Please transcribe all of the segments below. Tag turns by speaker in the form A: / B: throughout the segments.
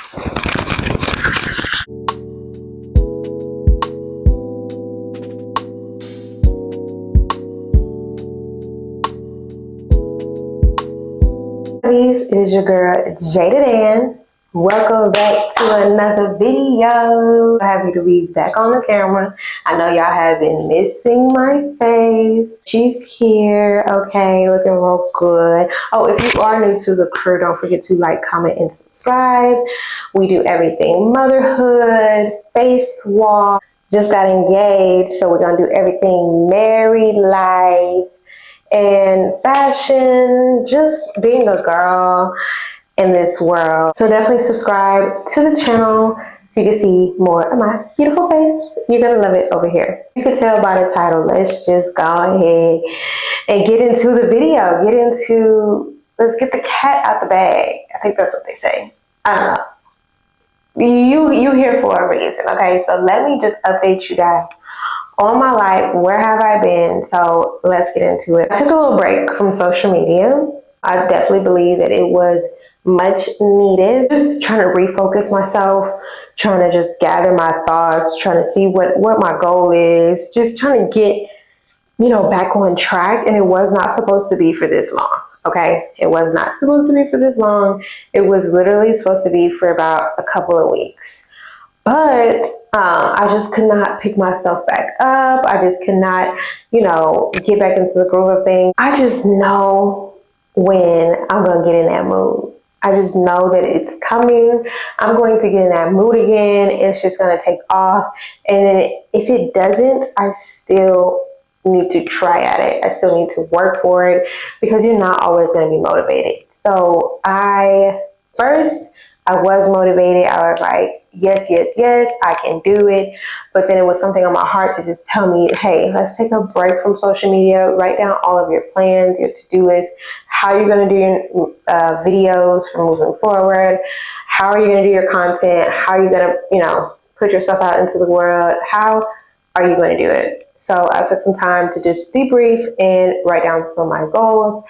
A: Savvies, it is your girl Jadadan. Welcome back to another video. Happy to be back on the camera. I know y'all have been missing my face. She's here, okay, looking real good. Oh, if you are new to the crew, don't forget to like, comment, and subscribe. We do everything motherhood, faith walk, just got engaged, so we're gonna do everything married life and fashion, just being a girl in this world. So definitely subscribe to the channel so you can see more of my beautiful face. You're gonna love it over here. You can tell by the title. Let's just go ahead and get into the video. Let's get the cat out the bag. I think that's what they say. I don't know. You here for a reason, okay? So let me just update you guys on my life. Where have I been? So let's get into it. I took a little break from social media. I definitely believe that it was much needed. Just trying to refocus myself, trying to just gather my thoughts, trying to see what my goal is, just trying to get, back on track. And it was not supposed to be for this long. Okay. It was not supposed to be for this long. It was literally supposed to be for about a couple of weeks. But I just could not pick myself back up. I just could not, get back into the groove of things. I just know when I'm going to get in that mood. I just know that it's coming. I'm going to get in that mood again. It's just going to take off. And then if it doesn't, I still need to try at it. I still need to work for it because you're not always going to be motivated. So I was motivated. I was like, yes, I can do it. But then it was something on my heart to just tell me, hey, let's take a break from social media. Write down all of your plans, your to-do list, how you're going to do your videos from moving forward. How are you going to do your content? How are you going to, put yourself out into the world? How are you going to do it? So I took some time to just debrief and write down some of my goals.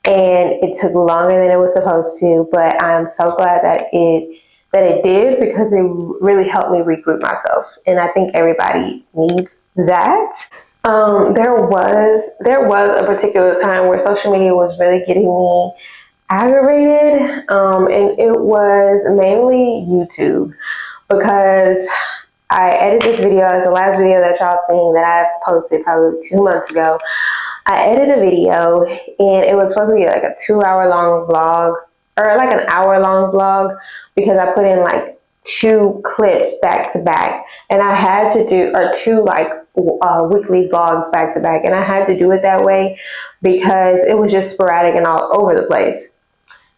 A: And it took longer than it was supposed to, but I'm so glad that it did, because it really helped me regroup myself. And I think everybody needs that. There was a particular time where social media was really getting me aggravated. And it was mainly YouTube, because I edited this video as the last video that y'all seen that I posted probably 2 months ago. I edited a video and it was supposed to be like a 2-hour long vlog, or like an hour-long vlog, because I put in like 2 clips back to back, and I had to do, or 2 like weekly vlogs back to back, and I had to do it that way because it was just sporadic and all over the place.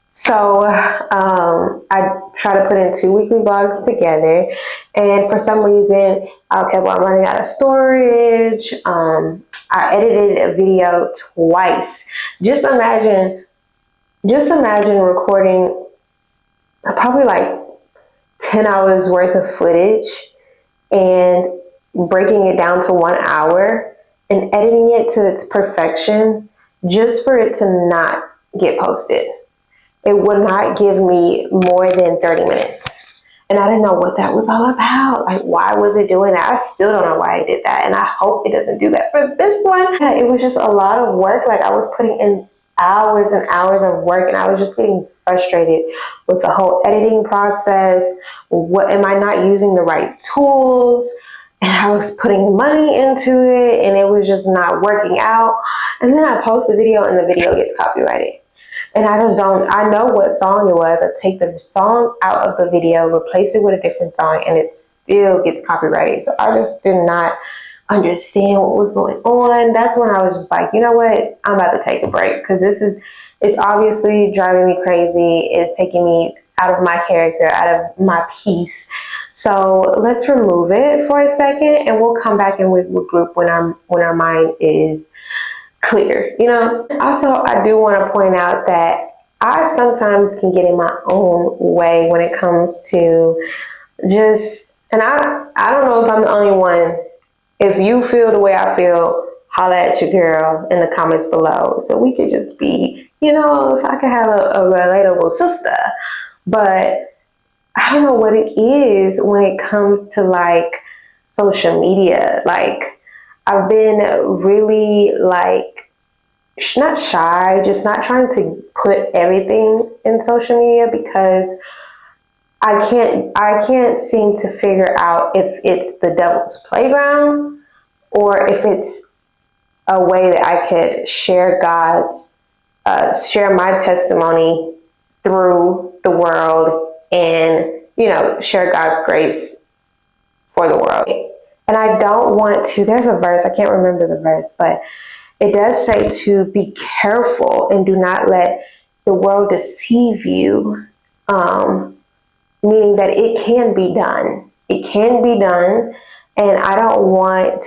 A: So I try to put in 2 weekly vlogs together, and for some reason I kept on running out of storage. I edited a video twice. Just imagine recording probably like 10 hours worth of footage and breaking it down to 1 hour and editing it to its perfection just for it to not get posted. It would not give me more than 30 minutes. And I didn't know what that was all about. Like, why was it doing that? I still don't know why it did that. And I hope it doesn't do that for this one. Yeah, it was just a lot of work. Like, I was putting in hours and hours of work, and I was just getting frustrated with the whole editing process. What am I not using the right tools? And I was putting money into it, and it was just not working out. And then I post the video, and the video gets copyrighted. And I know what song it was. I take the song out of the video, replace it with a different song, and it still gets copyrighted. So I just did not understand what was going on. That's when I was just like, you know what? I'm about to take a break, because it's obviously driving me crazy. It's taking me out of my character, out of my peace. So let's remove it for a second, and we'll come back and regroup when our mind is clear. Also, I do want to point out that I sometimes can get in my own way when it comes to and I don't know if I'm the only one. If you feel the way I feel, holla at your girl in the comments below, so we could just be, so I could have a relatable sister. But I don't know what it is when it comes to like social media. Like, I've been really like not shy, just not trying to put everything in social media because I can't seem to figure out if it's the devil's playground or if it's a way that I could share share my testimony through the world and, share God's grace for the world. And I don't want to, there's a verse, I can't remember the verse, but it does say to be careful and do not let the world deceive you. Meaning that it can be done. It can be done. And I don't want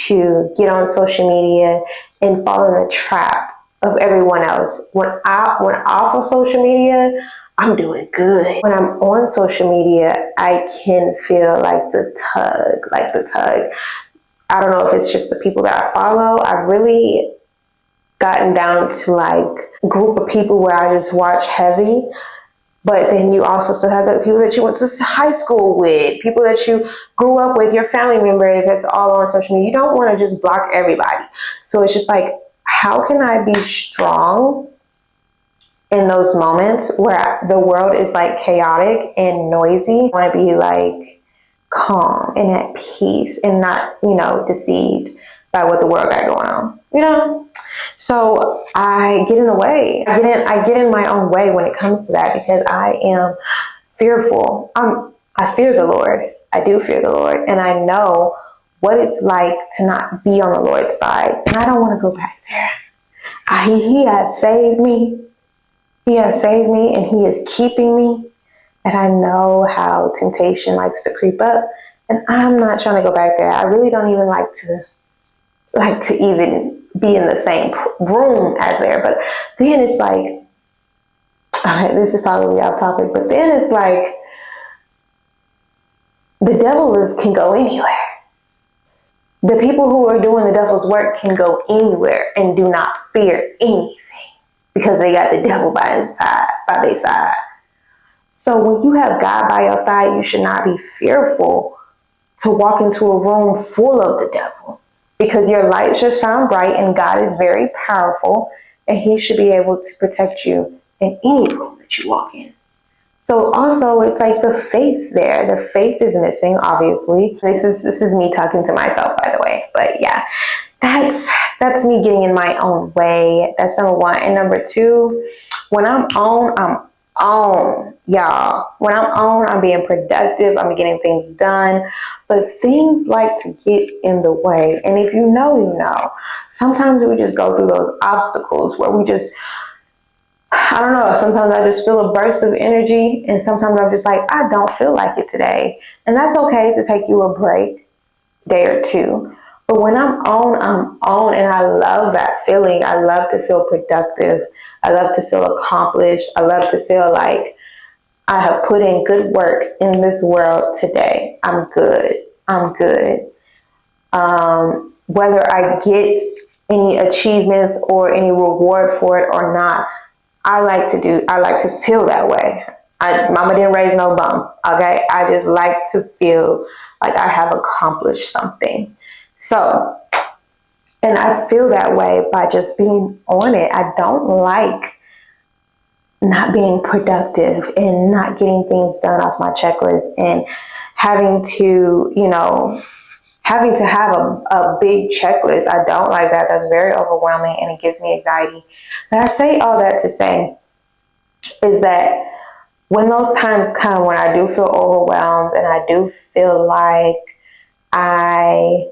A: to get on social media and fall in the trap of everyone else. When off of social media, I'm doing good. When I'm on social media, I can feel like the tug. I don't know if it's just the people that I follow. I've really gotten down to like a group of people where I just watch heavy. But then you also still have the people that you went to high school with, people that you grew up with, your family members, that's all on social media. You don't want to just block everybody. So it's just like, how can I be strong in those moments where the world is like chaotic and noisy? I want to be like calm and at peace and not, deceived by what the world got going on, So I get in the way. I get in my own way when it comes to that because I am fearful. I fear the Lord. I do fear the Lord. And I know what it's like to not be on the Lord's side. And I don't want to go back there. He has saved me. He has saved me and he is keeping me. And I know how temptation likes to creep up. And I'm not trying to go back there. I really don't even like to even be in the same room as there. But then it's like, this is probably off topic, but then it's like, the devil can go anywhere. The people who are doing the devil's work can go anywhere and do not fear anything because they got the devil by their side. So when you have God by your side, you should not be fearful to walk into a room full of the devil because your light should shine bright and God is very powerful and he should be able to protect you in any room that you walk in. So also it's like the faith there. The faith is missing, obviously. This is me talking to myself, by the way. But yeah, that's me getting in my own way. That's number one. And number two, when I'm on, y'all. When I'm on, I'm being productive. I'm getting things done. But things like to get in the way. And if you know, you know. Sometimes we just go through those obstacles where we just, I don't know, sometimes I just feel a burst of energy and sometimes I'm just like, I don't feel like it today. And that's okay to take you a break, day or two. But when I'm on and I love that feeling. I love to feel productive. I love to feel accomplished. I love to feel like I have put in good work in this world today. I'm good. Whether I get any achievements or any reward for it or not, I like to feel that way. Mama didn't raise no bum, okay? I just like to feel like I have accomplished something. So, and I feel that way by just being on it. I don't like not being productive and not getting things done off my checklist and having to have a big checklist. I don't like that. That's very overwhelming and it gives me anxiety. And I say all that to say is that when those times come when I do feel overwhelmed and I do feel like I,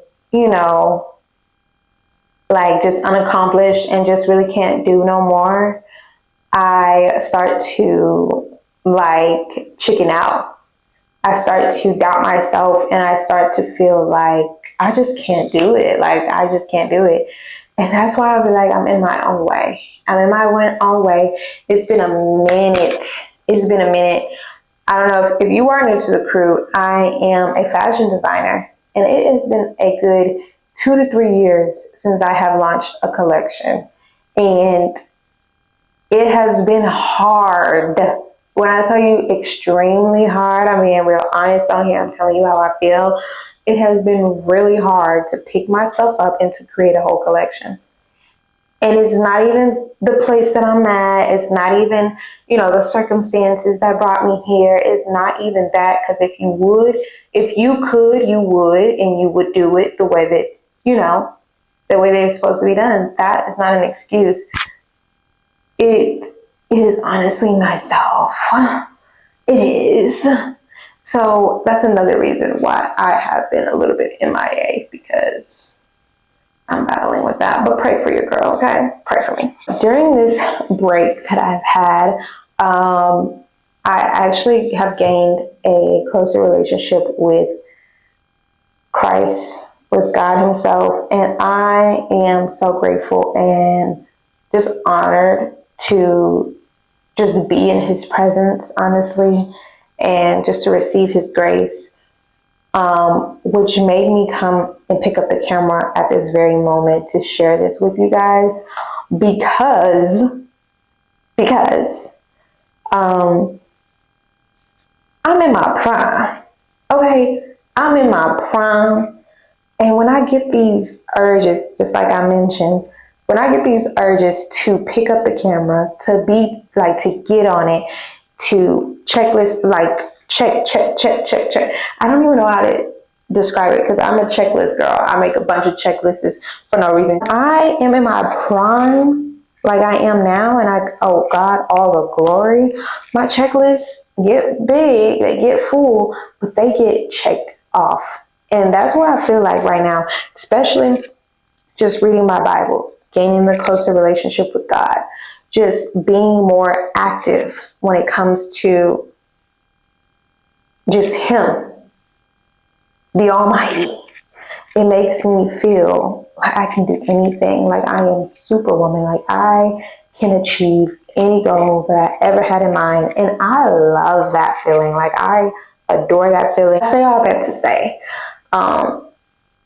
A: like just unaccomplished and just really can't do no more, I start to like chicken out. I start to doubt myself and I start to feel like I just can't do it. Like I just can't do it. And that's why I'll be like, I'm in my own way. I'm in my own way. It's been a minute. I don't know if you are new to the crew, I am a fashion designer and it has been a good 2 to 3 years since I have launched a collection. And it has been hard when I tell you extremely hard, I'm being real honest on here. I'm telling you how I feel. It has been really hard to pick myself up and to create a whole collection. And it's not even the place that I'm at. It's not even, the circumstances that brought me here. It's not even that. Because if you could, you would, and you would do it the way that, the way that it's supposed to be done. That is not an excuse. It is honestly myself. It is. So that's another reason why I have been a little bit MIA, because I'm battling with that. But pray for your girl, okay? Pray for me. During this break that I've had, I actually have gained a closer relationship with Christ, with God himself. And I am so grateful and just honored to just be in his presence, honestly, and just to receive his grace, which made me come and pick up the camera at this very moment to share this with you guys, because I'm in my prime. Okay, I'm in my prime, and when I get these urges, just like I mentioned, when I get these urges to pick up the camera, to get on it, to checklist, check. I don't even know how to describe it, because I'm a checklist girl. I make a bunch of checklists for no reason. I am in my prime, like I am now, and oh God, all the glory. My checklists get big, they get full, but they get checked off. And that's where I feel like right now, especially just reading my Bible, gaining a closer relationship with God, just being more active when it comes to just him, the Almighty. It makes me feel like I can do anything, like I am Superwoman, like I can achieve any goal that I ever had in mind. And I love that feeling. Like I adore that feeling. I say all that to say, I'm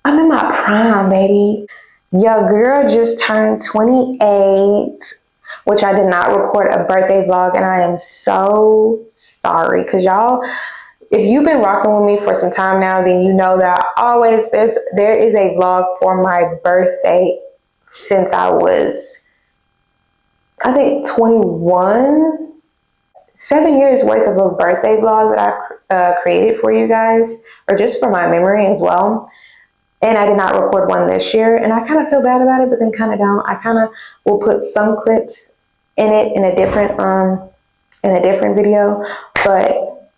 A: in my prime, baby. Your girl just turned 28, which I did not record a birthday vlog, and I am so sorry, because y'all, if you've been rocking with me for some time now, then you know that there is a vlog for my birthday since I was, I think, 21. 7 years worth of a birthday vlog that I've created for you guys, or just for my memory as well. And I did not record one this year, and I kind of feel bad about it, but then kind of don't. I kind of will put some clips in it in a different video, but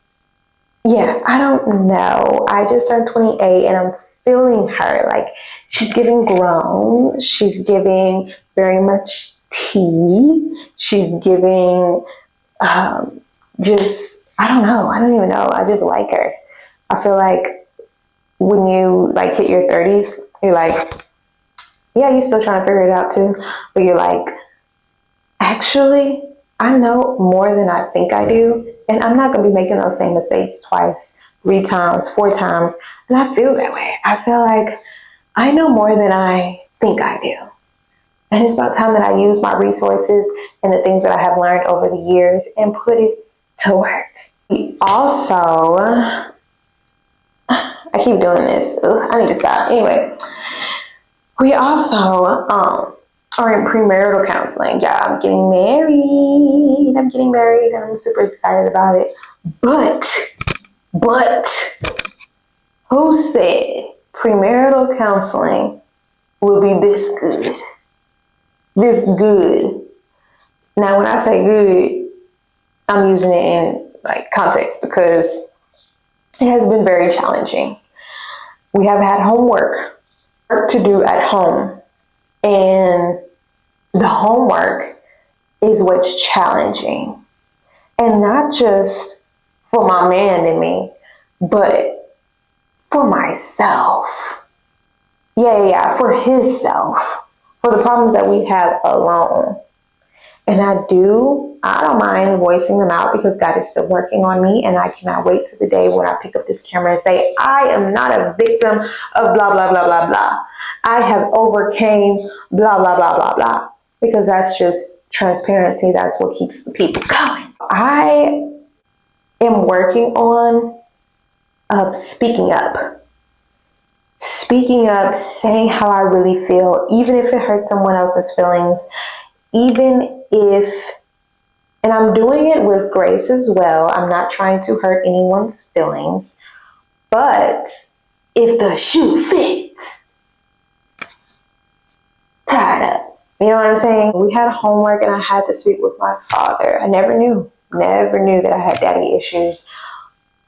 A: yeah, I don't know. I just turned 28, and I'm feeling her. Like, she's giving grown. She's giving very much tea. She's giving just, I don't know. I don't even know. I just like her. I feel like when you hit your 30s, you're like, yeah, you're still trying to figure it out too. But you're like, actually, I know more than I think I do. And I'm not going to be making those same mistakes twice, 3 times, 4 times. And I feel that way. I feel like I know more than I think I do. And it's about time that I use my resources and the things that I have learned over the years and put it to work. Also, I keep doing this. Ugh, I need to stop. Anyway, we also are in premarital counseling. Yeah, I'm getting married. And I'm super excited about it. But, who said premarital counseling will be this good? This good. Now, when I say good, I'm using it in context, because it has been very challenging. We have had homework to do at home, and the homework is what's challenging. And not just for my man and me, but for myself. Yeah, for his self. For the problems that we have alone. And I don't mind voicing them out, because God is still working on me, and I cannot wait to the day when I pick up this camera and say, I am not a victim of blah, blah, blah, blah, blah. I have overcame blah, blah, blah, blah, blah. Because that's just transparency. That's what keeps the people going. I am working on speaking up. Speaking up, saying how I really feel, even if it hurts someone else's feelings, even if, and I'm doing it with grace as well. I'm not trying to hurt anyone's feelings, but if the shoe fits, tie it up. You know what I'm saying? We had homework and I had to speak with my father. I never knew that I had daddy issues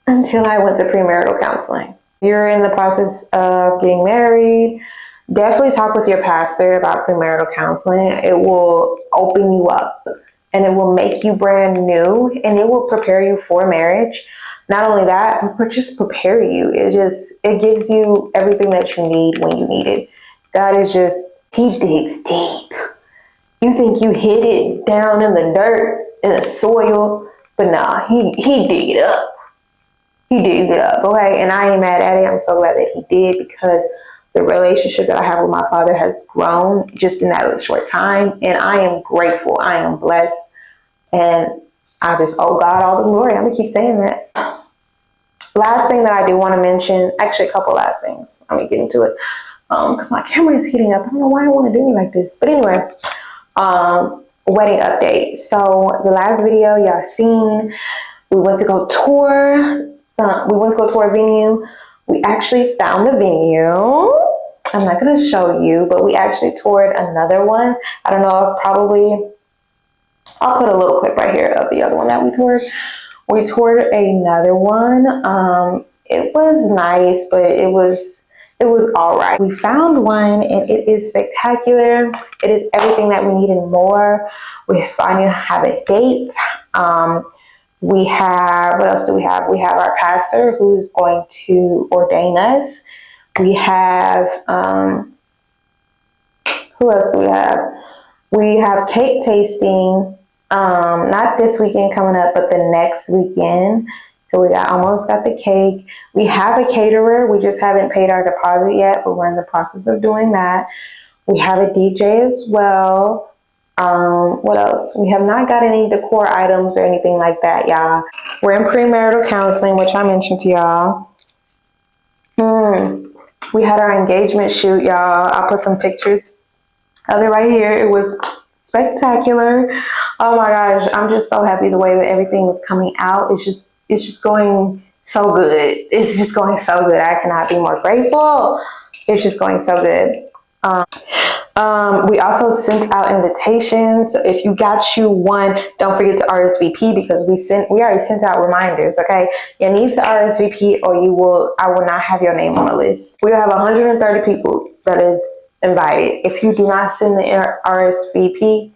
A: until I went to premarital counseling. You're in the process of getting married, definitely talk with your pastor about premarital counseling. It will open you up and it will make you brand new and it will prepare you for marriage. Not only that, but just prepare you. It gives you everything that you need when you need it. God is just, he digs deep. You think you hid it down in the dirt, in the soil, but nah, he dig it up. He digs it up, okay? And I ain't mad at it. I'm so glad that he did, because the relationship that I have with my father has grown just in that short time. And I am grateful. I am blessed. And I just owe God all the glory. I'm going to keep saying that. Last thing that I do want to mention, actually a couple last things. Let me get into it. Because my camera is heating up. I don't know why I want to do me like this. But anyway, wedding update. So the last video y'all seen, we went to go tour. We went to go tour a venue. We actually found the venue. I'm not going to show you, but we actually toured another one. I don't know, I'll put a little clip right here of the other one that we toured. We toured another one. It was nice, but it was all right. We found one and it is spectacular. It is everything that we need and more. We finally have a date. We have, what else do we have? We have our pastor who's going to ordain us. We have, who else do we have? We have cake tasting, not this weekend coming up, but the next weekend. So we almost got the cake. We have a caterer. We just haven't paid our deposit yet, but we're in the process of doing that. We have a DJ as well. What else? We have not got any decor items or anything like that, y'all. We're in premarital counseling, which I mentioned to y'all. We had our engagement shoot, y'all. I'll put some pictures of it right here. It was spectacular. Oh my gosh, I'm just so happy the way that everything is coming out. It's just going so good. It's just going so good. I cannot be more grateful. It's just going so good. We also sent out invitations. So if you got you one, don't forget to RSVP, because we already sent out reminders. Okay, you need to RSVP or I will not have your name on the list. We have 130 people that is invited. If you do not send the RSVP,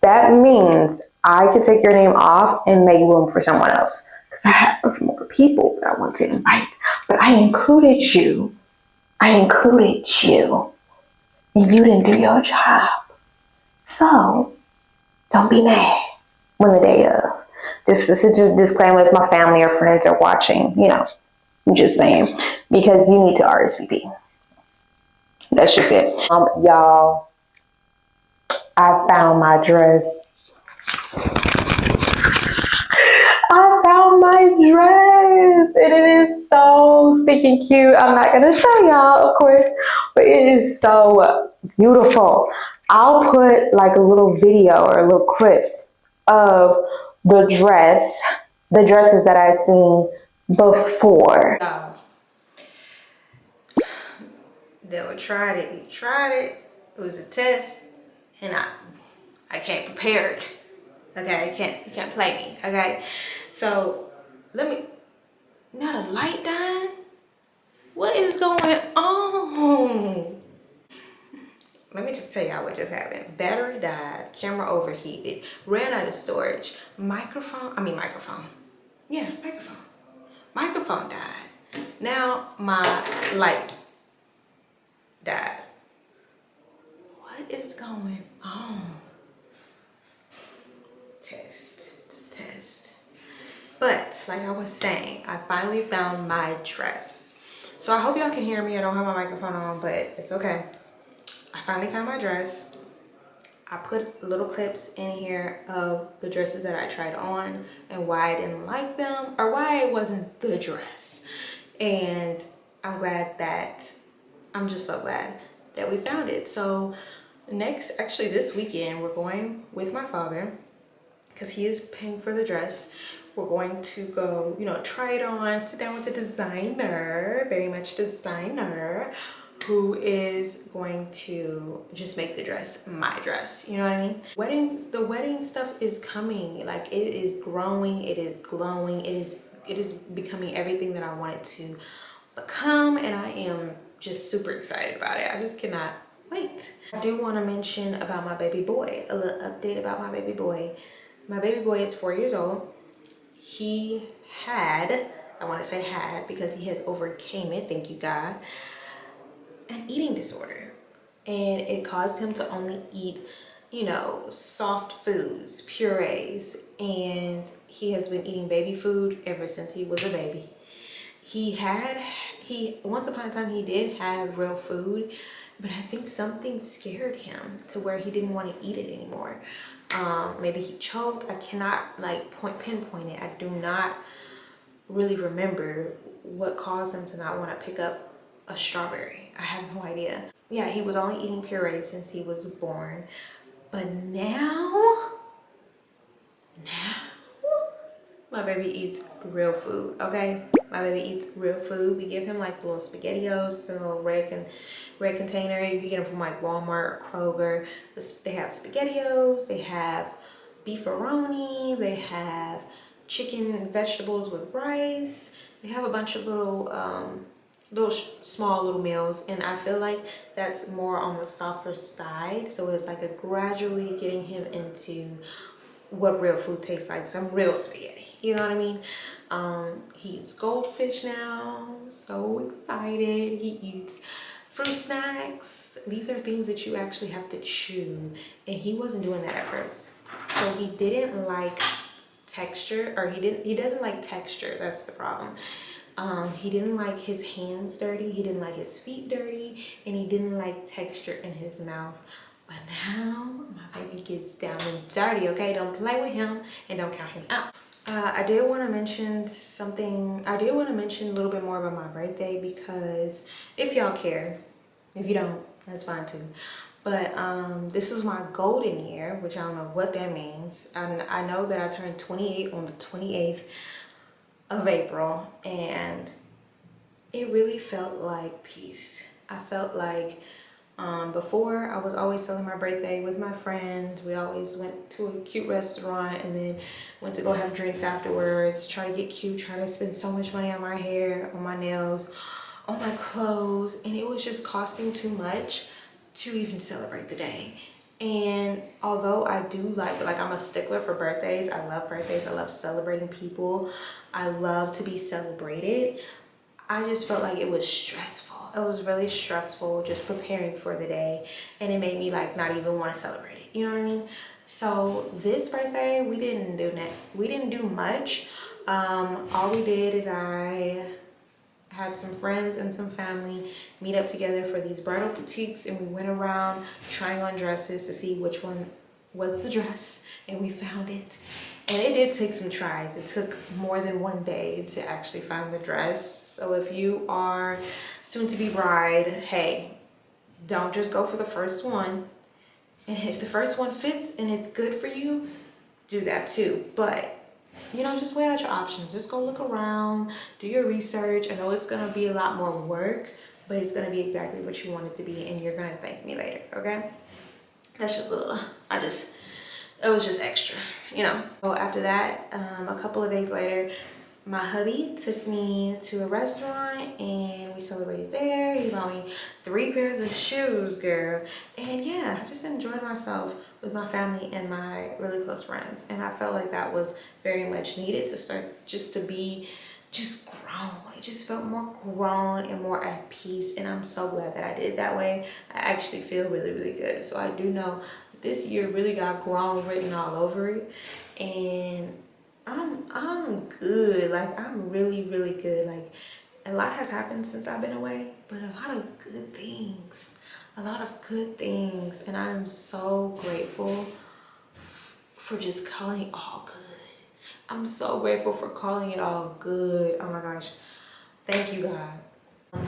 A: that means I can take your name off and make room for someone else, because I have more people that I want to invite. But I included you. And you didn't do your job. So don't be mad when the day of. This is just a disclaimer if my family or friends are watching, I'm just saying, because you need to RSVP. That's just it. Y'all, I found my dress. And it is so stinking cute. I'm not gonna show y'all, of course, but it is so beautiful. I'll put like a little video or little clips of the dresses that I've seen before. They tried it. It was a test, and I can't prepare it. Okay, you can't play me. Okay, so not a light dying. What is going on? Let me just tell y'all what just happened. Battery died, camera overheated, ran out of storage, microphone died. Now my light died. What is going on? Test. But like I was saying, I finally found my dress. So I hope y'all can hear me. I don't have my microphone on, but it's okay. I finally found my dress. I put little clips in here of the dresses that I tried on and why I didn't like them or why it wasn't the dress. And I'm just so glad that we found it. So actually this weekend, we're going with my father because he is paying for the dress. We're going to go, try it on, sit down with the designer, very much designer, who is going to just make the dress my dress. You know what I mean? The wedding stuff is coming. Like, it is growing, it is glowing, it is becoming everything that I want it to become, and I am just super excited about it. I just cannot wait. I do want to mention about my baby boy, a little update about my baby boy. My baby boy is 4 years old. He had, I want to say had because he has overcame it, thank you God, an eating disorder. And it caused him to only eat, soft foods, purees. And he has been eating baby food ever since he was a baby. Once upon a time he did have real food, but I think something scared him to where he didn't want to eat it anymore. Maybe he choked. I cannot pinpoint it. I do not really remember what caused him to not want to pick up a strawberry. I have no idea. Yeah, he was only eating puree since he was born, but now my baby eats real food, okay? My baby eats real food. We give him like little SpaghettiOs. It's in a little red container. You can get them from like Walmart or Kroger. They have SpaghettiOs. They have beefaroni. They have chicken and vegetables with rice. They have a bunch of small little meals, and I feel like that's more on the softer side. So it's like a gradually getting him into what real food tastes like, some real spaghetti. You know what I mean? He eats goldfish now. So excited. He eats fruit snacks. These are things that you actually have to chew, and he wasn't doing that at first. So he didn't like texture, or he doesn't like texture. That's the problem. He didn't like his hands dirty. He didn't like his feet dirty, and he didn't like texture in his mouth. But now my baby gets down and dirty, okay? Don't play with him and don't count him out. I did want to mention something. I did want to mention a little bit more about my birthday, because if y'all care, if you don't, that's fine too. But this was my golden year, which I don't know what that means. I know that I turned 28 on the 28th of April, and it really felt like peace. I felt like before, I was always celebrating my birthday with my friends. We always went to a cute restaurant and then went to go have drinks afterwards, try to get cute, try to spend so much money on my hair, on my nails, on my clothes, and it was just costing too much to even celebrate the day. And although I do like I'm a stickler for birthdays, I love birthdays, I love celebrating people, I love to be celebrated, I just felt like it was stressful. It was really stressful just preparing for the day, and it made me like not even want to celebrate it. You know what I mean? So this birthday, we didn't do much. All we did is I had some friends and some family meet up together for these bridal boutiques, and we went around trying on dresses to see which one was the dress, and we found it. And it did take some tries. It took more than one day to actually find the dress. So if you are soon to be bride, hey, don't just go for the first one. And if the first one fits and it's good for you, do that too. But just weigh out your options. Just go look around, do your research. I know it's gonna be a lot more work, but it's gonna be exactly what you want it to be, and you're gonna thank me later, okay? That's just a little, it was just extra, So after that, a couple of days later, my hubby took me to a restaurant and we celebrated there. He bought me 3 pairs of shoes, girl. And yeah, I just enjoyed myself with my family and my really close friends. And I felt like that was very much needed to start just to be just grown. It just felt more grown and more at peace. And I'm so glad that I did it that way. I actually feel really, really good. So I do know this year really got grown written all over it, and I'm good. Like, I'm really, really good. Like, a lot has happened since I've been away, but a lot of good things. a lot of good things, and I'm so grateful for just calling it all good. I'm so grateful for calling it all good. Oh my gosh. Thank you, God.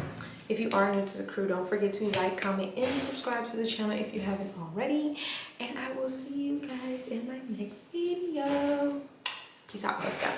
A: If you are new to the crew, don't forget to like, comment, and subscribe to the channel if you haven't already. And I will see you guys in my next video. Peace out. Let's go.